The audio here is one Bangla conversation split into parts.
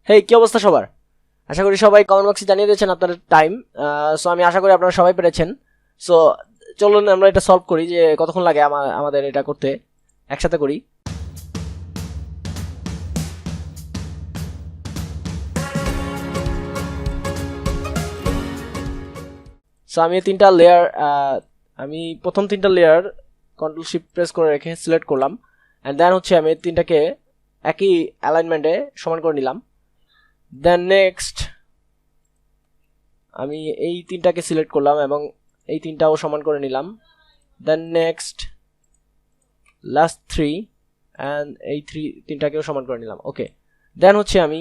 হেই, কি অবস্থা সবার? আশা করি সবাই কমেন্ট বক্সে জানিয়ে দিয়েছেন আপনার টাইম। সো আমি আশা করি আপনারা সবাই পেরেছেন। সো চলুন আমরা এটা সলভ করি যে কতক্ষণ লাগে আমাদের এটা করতে। একসাথে করি। সো আমি প্রথম তিনটা লেয়ার কন্ট্রোল শিফট প্রেস করে রেখে সিলেক্ট করলাম। অ্যান্ড দেন হচ্ছে আমি তিনটাকে একই অ্যালাইনমেন্টে সমান করে নিলাম। দেন নেক্সট আমি এই তিনটাকে সিলেক্ট করলাম এবং এই তিনটাও সমান করে নিলাম। দেন নেক্সট লাস্ট 3 অ্যান্ড এই তিনটাকেও সমান করে নিলাম। ওকে, দেন হচ্ছে আমি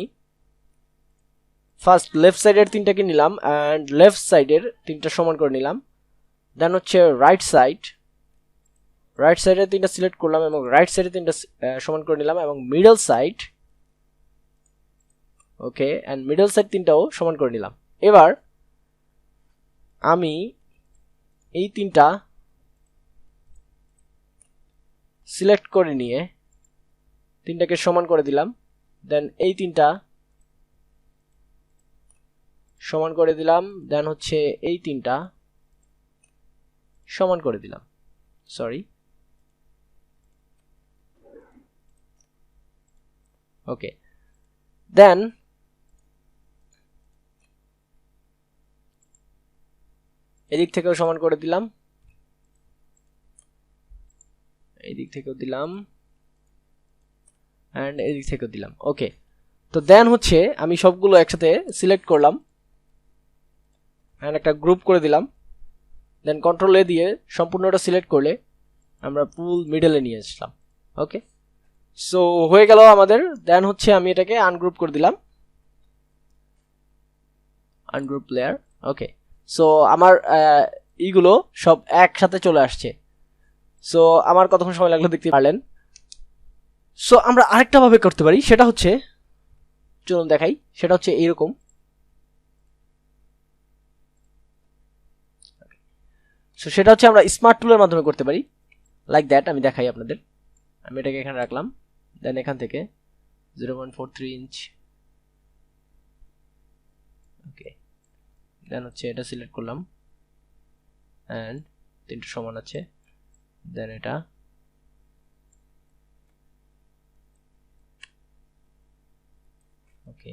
ফার্স্ট লেফট সাইডের তিনটাকে নিলাম অ্যান্ড লেফট সাইডের তিনটা সমান করে নিলাম। দেন হচ্ছে রাইট সাইডের তিনটা সিলেক্ট করলাম এবং রাইট সাইডের তিনটা সমান করে নিলাম এবং middle side, okay, and middle side তিনটাও সমান করে নিলাম। এবার আমি এই তিনটা সিলেক্ট করে নিয়ে তিনটাকে সমান করে দিলাম। দেন এই তিনটা সমান করে দিলাম। দেন হচ্ছে এই তিনটা সমান করে দিলাম। সরি, ওকে, দেন এদিক থেকেও সমান করে দিলাম, এদিক থেকেও দিলাম অ্যান্ড এদিক থেকেও দিলাম। ওকে, তো দেন হচ্ছে আমি সবগুলো একসাথে সিলেক্ট করলাম অ্যান্ড একটা গ্রুপ করে দিলাম। দেন কন্ট্রোল এ দিয়ে সম্পূর্ণটা সিলেক্ট করলে আমরা পুল মিডলে নিয়ে আসলাম। ওকে, সো হয়ে গেল আমাদের। দেন হচ্ছে আমি এটাকে আনগ্রুপ করে দিলাম, আনগ্রুপ লেয়ার। ওকে, সো আমার এইগুলো সব একসাথে চলে আসছে। সো আমার কতক্ষণ সময় লাগলো দেখতে পারলেন। সো আমরা আরেকটা ভাবে করতে পারি, সেটা হচ্ছে, চলুন দেখাই, সেটা হচ্ছে এইরকম। সো সেটা হচ্ছে আমরা স্মার্ট টুলের মাধ্যমে করতে পারি, লাইক দ্যাট। আমি দেখাই আপনাদের। আমি এটাকে এখানে রাখলাম। দেন এখান থেকে 0.43 ইঞ্চ, ওকে, দেন হচ্ছে এটা সিলেক্ট করলাম অ্যান্ড তিনটা সমান আছে। দেন এটা, ওকে,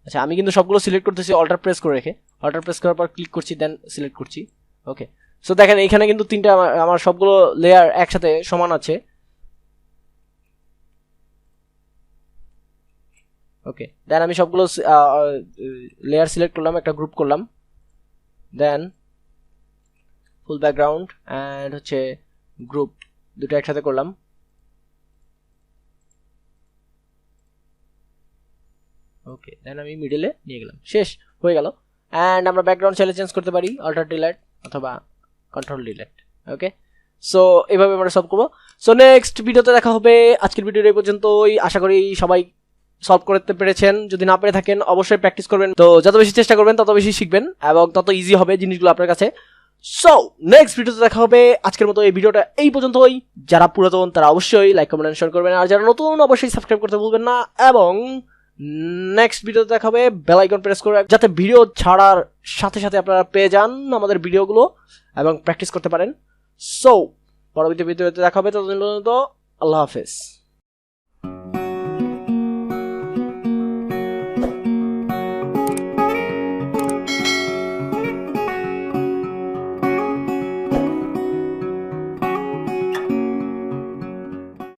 আচ্ছা, আমি কিন্তু সবগুলো সিলেক্ট করতেছি অল্টার প্রেস করে রেখে। অল্টার প্রেস করার পর ক্লিক করছি, দেন সিলেক্ট করছি। ওকে, সো দেখেন এখানে কিন্তু তিনটা আমার সবগুলো লেয়ার একসাথে সমান আছে। ওকে, দেন আমি সবগুলো লেয়ার সিলেক্ট করলাম, একটা গ্রুপ করলাম। দেন ফুল ব্যাকগ্রাউন্ড অ্যান্ড হচ্ছে গ্রুপ দুটো একসাথে করলাম। ওকে, দেন আমি মিডলে নিয়ে গেলাম। শেষ হয়ে গেল। অ্যান্ড আমরা ব্যাকগ্রাউন্ড চাইলে চেঞ্জ করতে পারি, অল্টার ডিলেট অথবা কন্ট্রোল ডিলেট। ওকে, সো এইভাবে আমরা সলভ করবো। সো নেক্সট ভিডিওতে দেখা হবে। আজকের ভিডিও এই পর্যন্তই। আশা করি সবাই সলভ করতে পেরেছেন। যদি না পেরে থাকেন অবশ্যই প্র্যাকটিস করবেন। তো যত বেশি চেষ্টা করবেন তত বেশি শিখবেন এবং তত ইজি হবে জিনিসগুলো আপনার কাছে। সো নেক্সট ভিডিওতে দেখা হবে। আজকের মতো এই ভিডিওটা এই পর্যন্তই। যারা পুরাতন তারা অবশ্যই লাইক, কমেন্ট, শেয়ার করবেন, আর যারা নতুন অবশ্যই সাবস্ক্রাইব করতে ভুলবেন না। এবং নেক্সট ভিডিওতে দেখা হবে। বেল আইকন প্রেস করে যাতে ভিডিও ছাড়ার সাথে সাথে আপনারা পেয়ে যান আমাদের ভিডিওগুলো এবং প্র্যাকটিস করতে পারেন। সো পরবর্তী ভিডিওতে দেখা হবে। ততদিন পর্যন্ত আল্লাহ হাফেজ।